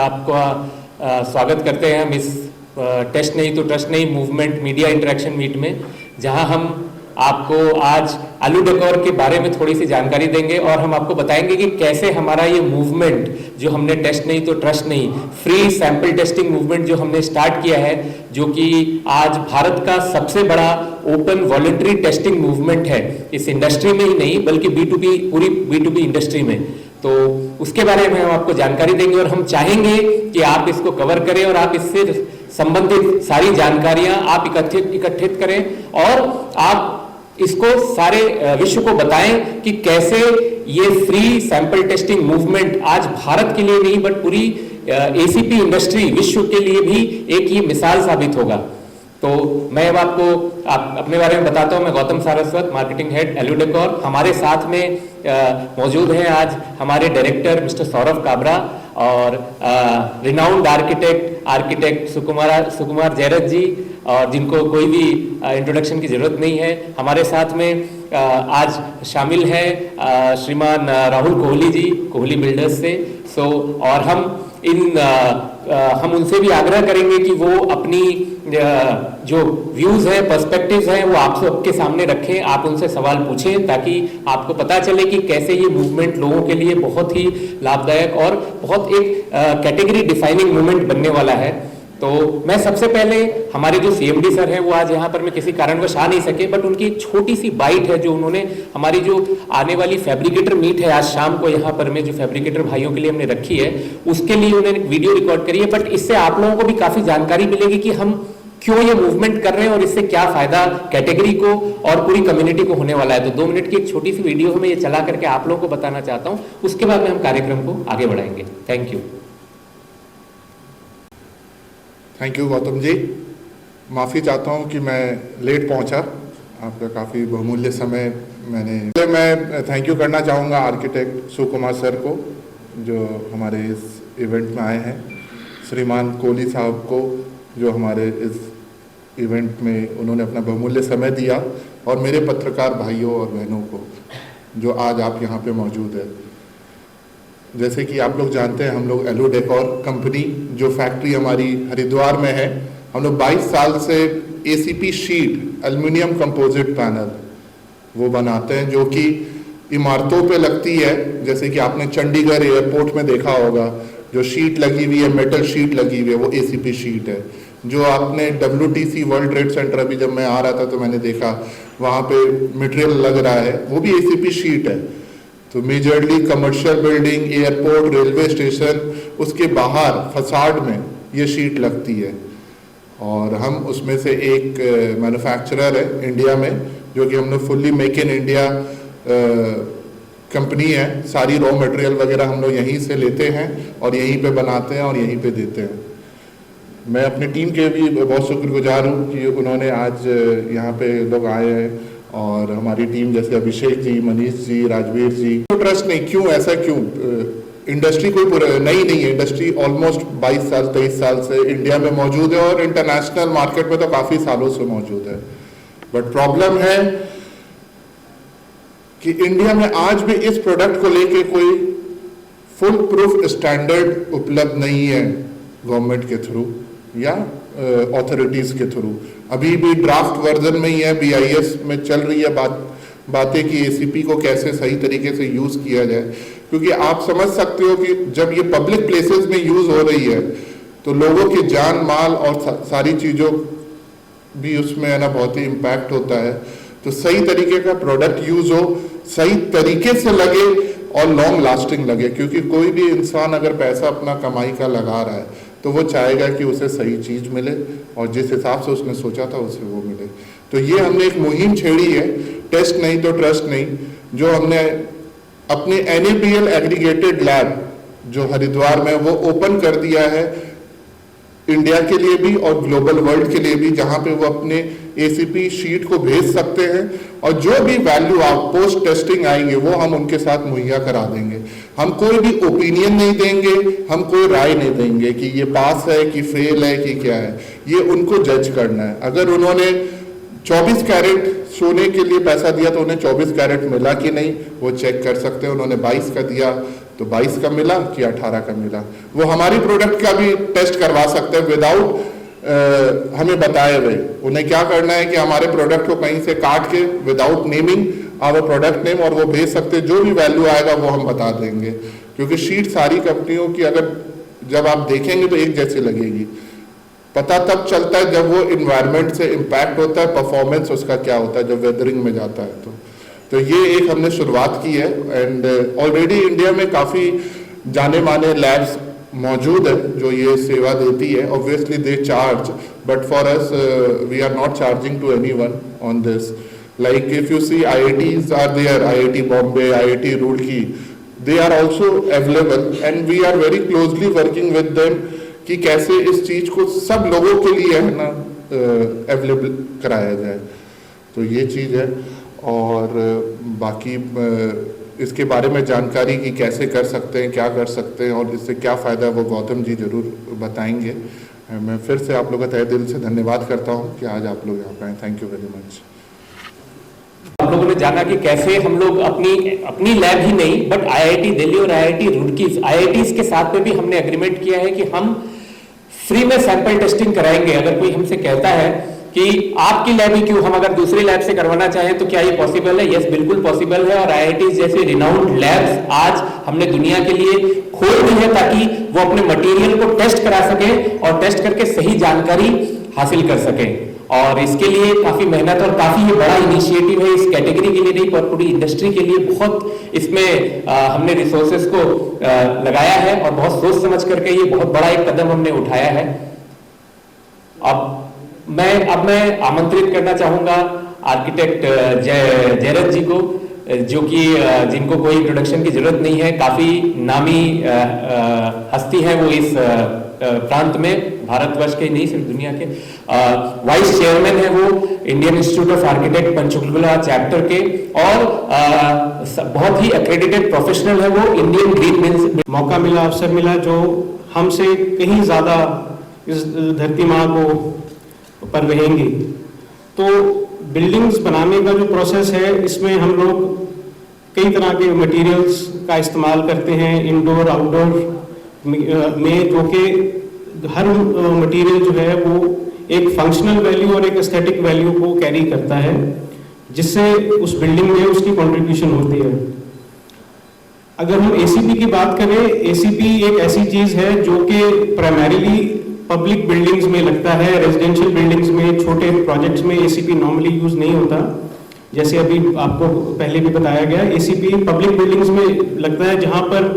आपका स्वागत करते हैं हम इस टेस्ट नहीं तो ट्रस्ट नहीं मूवमेंट मीडिया इंटरेक्शन मीट में, जहां हम आपको आज आलू डेकोर के बारे में थोड़ी सी जानकारी देंगे और हम आपको बताएंगे कि कैसे हमारा ये मूवमेंट जो हमने टेस्ट नहीं तो ट्रस्ट नहीं फ्री सैंपल टेस्टिंग मूवमेंट जो हमने स्टार्ट किया है, जो कि आज भारत का सबसे बड़ा ओपन वॉलंटरी टेस्टिंग मूवमेंट है इस इंडस्ट्री में ही नहीं बल्कि B2B पूरी B2B इंडस्ट्री में। तो उसके बारे में हम आपको जानकारी देंगे और हम चाहेंगे कि आप इसको कवर करें और आप इससे संबंधित सारी जानकारियां आप इकट्ठित करें और आप इसको सारे विश्व को बताएं कि कैसे ये फ्री सैंपल टेस्टिंग मूवमेंट आज भारत के लिए नहीं बट पूरी ACP इंडस्ट्री विश्व के लिए भी एक ये मिसाल साबित होगा। तो मैं अब आपको अपने बारे में बताता हूं। मैं गौतम सारस्वत, मार्केटिंग हेड आलू डेकोर। हमारे साथ में मौजूद हैं आज हमारे डायरेक्टर मिस्टर सौरभ काबरा और रिनाउंड आर्किटेक्ट सुकुमार जयरथ जी, और जिनको कोई भी इंट्रोडक्शन की जरूरत नहीं है। हमारे साथ में आज शामिल है श्रीमान राहुल कोहली जी, कोहली बिल्डर्स से। और हम उनसे भी आग्रह करेंगे कि वो अपनी जो व्यूज हैं, पर्सपेक्टिव्स हैं, वो आप सबके सामने रखें, आप उनसे सवाल पूछें ताकि आपको पता चले कि कैसे ये मूवमेंट लोगों के लिए बहुत ही लाभदायक और बहुत एक कैटेगरी डिफाइनिंग मूवमेंट बनने वाला है। तो मैं सबसे पहले हमारे जो CMD सर हैं वो आज यहाँ पर मैं किसी कारणवश आ नहीं सके, बट उनकी एक छोटी सी बाइट है जो उन्होंने हमारी जो आने वाली फैब्रिकेटर मीट है आज शाम को यहाँ पर में जो फैब्रिकेटर भाइयों के लिए हमने रखी है उसके लिए उन्होंने वीडियो रिकॉर्ड करी है। बट इससे आप लोगों को भी काफी जानकारी मिलेगी कि हम क्यों ये मूवमेंट कर रहे हैं और इससे क्या फायदा कैटेगरी को और पूरी कम्युनिटी को होने वाला है। तो 2 मिनट की एक छोटी सी वीडियो में ये चला करके आप लोगों को बताना चाहता हूँ, उसके बाद में हम कार्यक्रम को आगे बढ़ाएंगे। Thank you. Thank you Gautam ji. माफ़ी चाहता हूँ कि मैं लेट पहुँचा, आपका काफ़ी बहुमूल्य समय मैं थैंक यू करना चाहूँगा आर्किटेक्ट सुकुमार सर को जो हमारे इस इवेंट में आए हैं, श्रीमान कोहली साहब को जो हमारे इस इवेंट में उन्होंने अपना बहुमूल्य समय दिया, और मेरे पत्रकार भाइयों और बहनों को जो आज आप यहाँ पे मौजूद है। जैसे कि आप लोग जानते हैं, हम लोग आलू डेकोर कंपनी जो फैक्ट्री हमारी हरिद्वार में है, हम लोग 22 साल से ACP sheet aluminium composite panel वो बनाते हैं जो कि इमारतों पे लगती है। जैसे कि आपने चंडीगढ़ एयरपोर्ट में देखा होगा जो शीट लगी हुई है, मेटल शीट लगी हुई है, वो ACP शीट है। जो आपने WTC वर्ल्ड ट्रेड सेंटर, अभी जब मैं आ रहा था तो मैंने देखा वहाँ पे मटेरियल लग रहा है, वो भी ACP शीट है। तो majorly commercial building, airport, railway station, उसके बाहर फसाड में ये शीट लगती है। और हम उसमें से एक मैन्युफैक्चरर है इंडिया में, जो कि हम लोग fully make in India company है। सारी रॉ मटेरियल वगैरह हम लोग यहीं से लेते हैं और यहीं पे बनाते हैं और यहीं पे देते हैं। मैं अपनी टीम के भी बहुत शुक्रगुजार हूँ कि उन्होंने आज यहाँ पे लोग आए हैं, और हमारी टीम जैसे अभिषेक जी, मनीष जी, राजवीर जी। तो ट्रस्ट नहीं, क्यों ऐसा क्यों? इंडस्ट्री कोई नई नहीं है, इंडस्ट्री ऑलमोस्ट 22 साल से इंडिया में मौजूद है और इंटरनेशनल मार्केट में तो काफ़ी सालों से मौजूद है। बट प्रॉब्लम है कि इंडिया में आज भी इस प्रोडक्ट को लेके कोई फुल प्रूफ स्टैंडर्ड उपलब्ध नहीं है गवर्नमेंट के थ्रू या ऑथोरिटीज़ के थ्रू। अभी भी ड्राफ्ट वर्जन में ही है, BIS में चल रही है बातें कि ACP को कैसे सही तरीके से यूज़ किया जाए। क्योंकि आप समझ सकते हो कि जब ये पब्लिक प्लेसेस में यूज़ हो रही है तो लोगों की जान माल और सारी चीज़ों भी उसमें है ना बहुत ही इम्पैक्ट होता है। तो सही तरीके का प्रोडक्ट यूज़ हो, सही तरीके से लगे और लॉन्ग लास्टिंग लगे। क्योंकि कोई भी इंसान अगर पैसा अपना कमाई का लगा रहा है तो वो चाहेगा कि उसे सही चीज़ मिले और जिस हिसाब से उसने सोचा था उसे वो मिले। तो ये हमने एक मुहिम छेड़ी है, टेस्ट नहीं तो ट्रस्ट नहीं, जो हमने अपने NAPL एग्रीगेटेड लैब जो हरिद्वार में वो ओपन कर दिया है इंडिया के लिए भी और ग्लोबल वर्ल्ड के लिए भी, जहां पे वो अपने ACP शीट को भेज सकते हैं और जो भी वैल्यू आप पोस्ट टेस्टिंग आएंगे वो हम उनके साथ मुहैया करा देंगे। हम कोई भी ओपिनियन नहीं देंगे, हम कोई राय नहीं देंगे कि ये पास है कि फेल है कि क्या है, ये उनको जज करना है। अगर उन्होंने 24 कैरेट सोने के लिए पैसा दिया तो उन्हें 24 कैरेट मिला कि नहीं वो चेक कर सकते हैं। उन्होंने 22 का दिया तो 22 का मिला कि 18 का मिला। वो हमारी प्रोडक्ट का भी टेस्ट करवा सकते हैं विदाउट हमें बताए हुए। उन्हें क्या करना है कि हमारे प्रोडक्ट को कहीं से काट के without naming our product name और वो भेज सकते हैं, जो भी वैल्यू आएगा वो हम बता देंगे। क्योंकि शीट सारी कंपनियों की अगर जब आप देखेंगे तो एक जैसी लगेगी, पता तब चलता है जब वो इन्वायरमेंट से इम्पैक्ट होता है, परफॉर्मेंस उसका क्या होता है जब वेदरिंग में जाता है। तो ये एक हमने शुरुआत की है एंड ऑलरेडी इंडिया में काफ़ी जाने माने लैब्स मौजूद है जो ये सेवा देती है। Obviously they charge, but for us we are not charging to anyone on this. Like if you see IITs are there, IIT Bombay, IIT Roorkee, they are also available and we are very closely working with them कि कैसे इस चीज को सब लोगों के लिए है ना अवेलेबल कराया जाए। तो ये चीज है। और बाकी इसके बारे में जानकारी कि कैसे कर सकते हैं, क्या कर सकते हैं और इससे क्या फ़ायदा है वो गौतम जी जरूर बताएंगे। मैं फिर से आप लोगों का तहे दिल से धन्यवाद करता हूँ कि आज आप लोग यहाँ पे आए। Thank you very much. आप लोगों ने जाना कि कैसे हम लोग अपनी लैब ही नहीं बट आईआईटी दिल्ली और आईआईटी रुड़की आईआईटीज के साथ में भी हमने एग्रीमेंट किया है कि हम फ्री में सैंपल टेस्टिंग कराएंगे। अगर कोई हमसे कहता है कि आपकी लैब ही क्यों, हम अगर दूसरी लैब से करवाना चाहें तो क्या ये पॉसिबल है? यस, बिल्कुल पॉसिबल है। और आईआईटीज जैसे रिनाउंड लैब्स आज हमने दुनिया के लिए खोल दी है ताकि वो अपने मटेरियल को टेस्ट करा सके और टेस्ट करके सही जानकारी हासिल कर सके। और इसके लिए काफी मेहनत और काफी ये बड़ा इनिशिएटिव है, इस कैटेगरी के लिए नहीं पर पूरी इंडस्ट्री के लिए बहुत इसमें हमने रिसोर्सेस को लगाया है और बहुत सोच समझ करके ये बहुत बड़ा एक कदम हमने उठाया है। अब मैं आमंत्रित करना चाहूंगा आर्किटेक्ट जयरथ जी को, जो कि जिनको कोई इंट्रोडक्शन की जरूरत नहीं है, काफी नामी हस्ती है वो इस प्रांत में, भारतवर्ष के नहीं सिर्फ दुनिया के। वाइस चेयरमैन है वो Indian institute of architect Panchkula chapter के और बहुत ही एक्रेडिटेड प्रोफेशनल है वो इंडियन ग्रीन मिल्स। मौका मिला, अवसर मिला जो हमसे कहीं ज्यादा इस धरती माँ को पर रहेंगी। तो बिल्डिंग्स बनाने का जो प्रोसेस है इसमें हम लोग कई तरह के मटेरियल्स का इस्तेमाल करते हैं इंडोर आउटडोर में, जो कि हर मटेरियल जो है वो एक फंक्शनल वैल्यू और एक एस्थेटिक वैल्यू को कैरी करता है, जिससे उस बिल्डिंग में उसकी कंट्रीब्यूशन होती है। अगर हम एसीपी की बात करें, एसीपी एक ऐसी चीज है जो कि प्राइमरीली पब्लिक बिल्डिंग्स में लगता है, रेजिडेंशियल बिल्डिंग्स में, छोटे प्रोजेक्ट्स में एसीपी नॉर्मली यूज नहीं होता। जैसे अभी आपको पहले भी बताया गया, एसीपी पब्लिक बिल्डिंग्स में लगता है जहां पर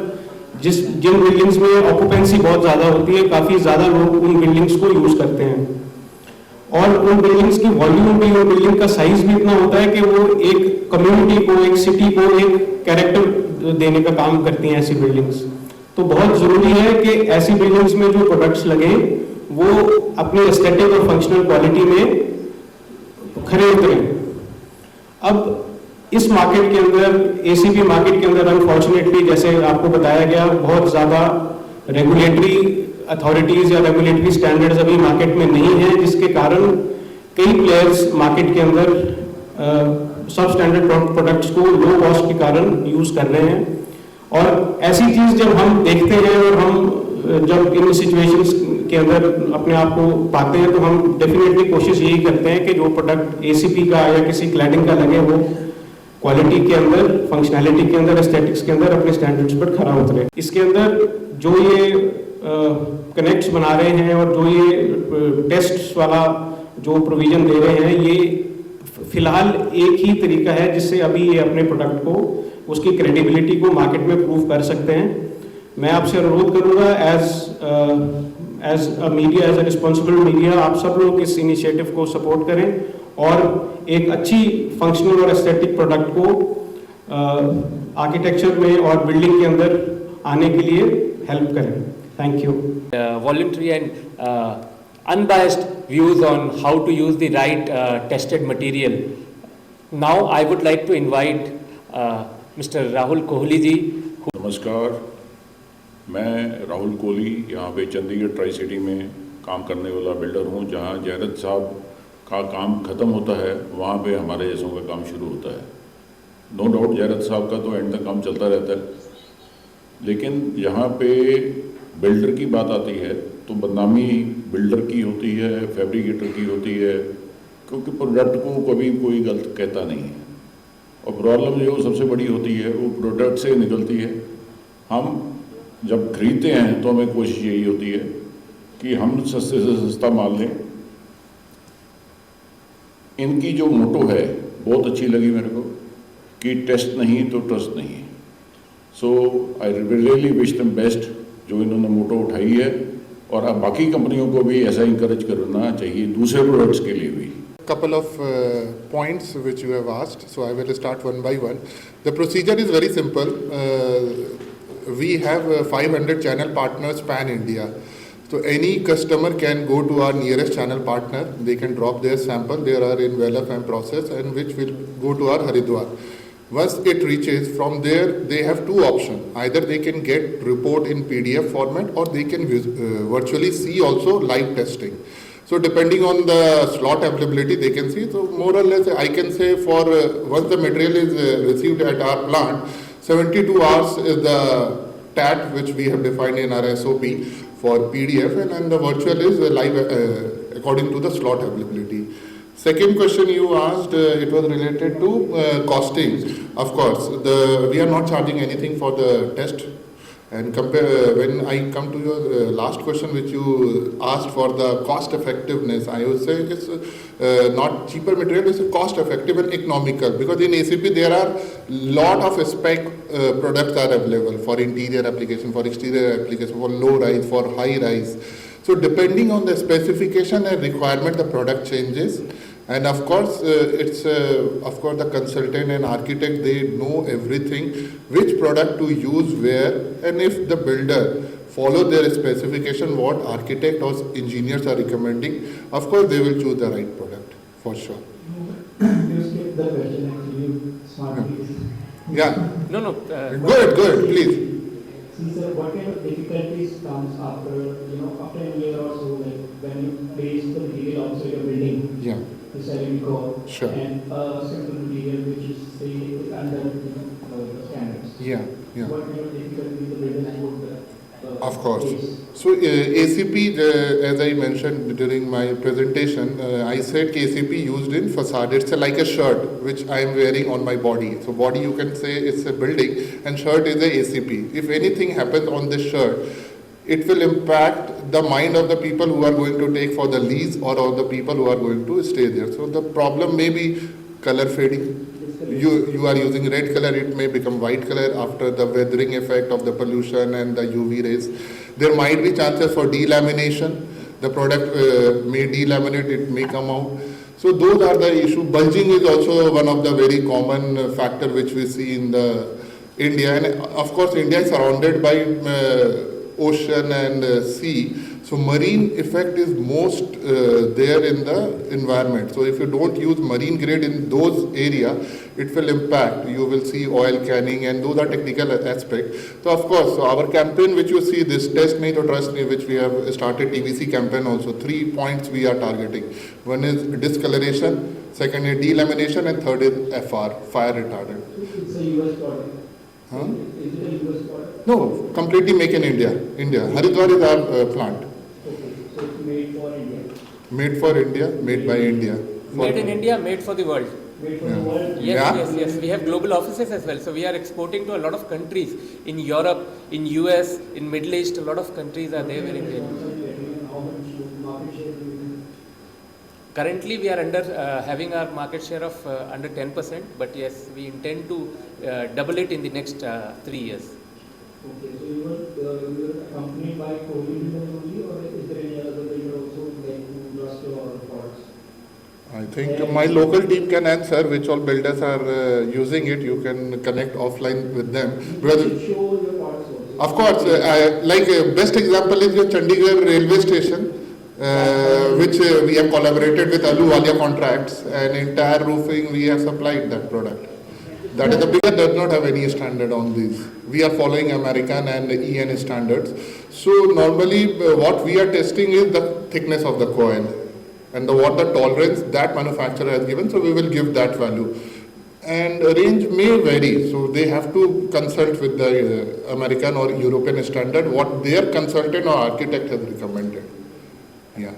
जिन बिल्डिंग्स में ऑक्यूपेंसी बहुत ज्यादा होती है, काफी ज्यादा लोग उन बिल्डिंग्स को यूज करते हैं और उन बिल्डिंग्स की वॉल्यूम भी, उन बिल्डिंग का साइज भी इतना होता है कि वो एक कम्युनिटी को, एक सिटी को एक कैरेक्टर देने का काम करती हैं ऐसी बिल्डिंग्स। तो बहुत जरूरी है कि ऐसी बिल्डिंग्स में जो प्रोडक्ट्स लगे वो अपनी एस्थेटिक और फंक्शनल क्वालिटी में खरे उतरे। अब इस मार्केट के अंदर, एसीपी मार्केट के अंदर अनफॉर्चुनेटली जैसे आपको बताया गया, बहुत ज्यादा रेगुलेटरी अथॉरिटीज या रेगुलेटरी स्टैंडर्ड्स अभी मार्केट में नहीं है, जिसके कारण कई प्लेयर्स मार्केट के अंदर सब स्टैंडर्ड प्रोडक्ट्स को लो कॉस्ट के कारण यूज कर रहे हैं। और ऐसी चीज जब हम देखते हैं और हम जब इन सिचुएशंस के अंदर अपने आप को पाते हैं तो हम डेफिनेटली कोशिश यही करते हैं कि जो प्रोडक्ट एसीपी का या किसी क्लैडिंग का लगे वो क्वालिटी के अंदर, फंक्शनैलिटी के अंदर, एस्थेटिक्स के अंदर अपने स्टैंडर्ड्स पर खरा उतरे। इसके अंदर जो ये कनेक्ट्स बना रहे हैं और जो ये टेस्ट वाला जो प्रोविजन दे रहे हैं, ये फिलहाल एक ही तरीका है जिससे अभी ये अपने प्रोडक्ट को, उसकी क्रेडिबिलिटी को मार्केट में प्रूव कर सकते हैं। मैं आपसे अनुरोध करूंगा as a media, as a responsible media, आप सब लोग इस इनिशिएटिव को सपोर्ट करें और एक अच्छी फंक्शनल और एस्थेटिक प्रोडक्ट को आर्किटेक्चर में और बिल्डिंग के अंदर आने के लिए हेल्प करें। Thank you. Voluntary and unbiased views on how to use the right tested material. Now I would like to invite Mr. Rahul Kohli ji. नमस्कार, मैं राहुल कोहली यहाँ पे चंडीगढ़ ट्राई सिटी में काम करने वाला बिल्डर हूँ। जहाँ जयरथ साहब का काम ख़त्म होता है वहाँ पे हमारे जैसों का काम शुरू होता है। नो डाउट जयरथ साहब का तो एंड तक काम चलता रहता है, लेकिन यहाँ पे बिल्डर की बात आती है तो बदनामी बिल्डर की होती है, फैब्रिकेटर की होती है, क्योंकि प्रोडक्ट को कभी कोई गलत कहता नहीं है। और प्रॉब्लम जो सबसे बड़ी होती है वो प्रोडक्ट से निकलती है। हम जब खरीदते हैं तो हमें कोशिश यही होती है कि हम सस्ते से सस्ता माल लें। इनकी जो मोटो है बहुत अच्छी लगी मेरे को कि टेस्ट नहीं तो ट्रस्ट नहीं। So I really wish them best जो इन्होंने मोटो उठाई है, और अब बाकी कंपनियों को भी ऐसा इंकरेज करना चाहिए दूसरे प्रोडक्ट्स के लिए भी। Couple of points which you have asked, so I will start one by one. The procedure is very simple. We have 500 channel partners pan India. So any customer can go to our nearest channel partner. They can drop their sample. They are in Velaf and process, and which will go to our Haridwar. Once it reaches, from there they have two options. Either they can get report in PDF format, or they can virtually see also live testing. So depending on the slot availability, they can see. So more or less, I can say for once the material is received at our plant, 72 hours is the TAT which we have defined in our SOP for PDF, and then the virtual is live according to the slot availability. Second question you asked, it was related to costing. Of course, we are not charging anything for the test. And when I come to your last question which you asked for the cost effectiveness, I would say it's not cheaper material, it's cost effective and economical, because in ACP there are lot of spec products are available for interior application, for exterior application, for low rise, for high rise. So depending on the specification and requirement, the product changes. And of course, of course the consultant and architect, they know everything, which product to use where, and if the builder follow their specification, what architect or engineers are recommending, of course they will choose the right product, for sure. You skip the question actually, smartly. Yeah. No. Go ahead, please. See sir, what kind of difficulties comes after, after a year or so, like when you place the material outside your building? Yeah. The ceramic core, Sure. and a simple material which is say is under the standards. Yeah. What kind of difficulties the builders would Of course. face? So ACP, as I mentioned during my presentation, I said ACP used in facade. It's like a shirt which I am wearing on my body. So body you can say it's a building, and shirt is a ACP. If anything happens on this shirt, it will impact the mind of the people who are going to take for the lease, or the people who are going to stay there. So the problem may be color fading. You are using red color, it may become white color after the weathering effect of the pollution and the UV rays. There might be chances for delamination. The product may delaminate, it may come out. So those are the issue. Bulging is also one of the very common factor which we see in the India. And of course, India is surrounded by ocean and sea. So marine effect is most there in the environment. So if you don't use marine grade in those area, it will impact. You will see oil canning, and those are technical aspects. So of course, so our campaign which you see, this test nahi to trust nahi, which we have started TVC campaign also, 3 points we are targeting. One is discoloration, second is delamination, and third is FR, fire retardant. It's a US product. Huh? Is it a US product? No, completely make in India. Haridwar is our plant. Okay, so it's made for India. Made for India, made by India. Made in India, made for the world. Made for the world. Yes. We have global offices as well. So we are exporting to a lot of countries in Europe, in US, in Middle East. A lot of countries are there where India. How much market share do you Currently, we are having our market share of under 10%. But yes, we intend to double it in the next 3 years. Okay, so you were accompanied by Kohli only, or is there any other builder also like who trust your products? I think my local team can answer which all builders are using it. You can connect offline with them. Because, Show your products also. of course, like best example is your Chandigarh railway station, which we have collaborated with Ahluwalia Contracts, and entire roofing we have supplied that product. That is the bigger does not have any standard on these. We are following American and EN standards. So normally what we are testing is the thickness of the coil and what the tolerance that manufacturer has given. So we will give that value. and range may vary, so they have to consult with the American or European standard what their consultant or architect has recommended. Yeah.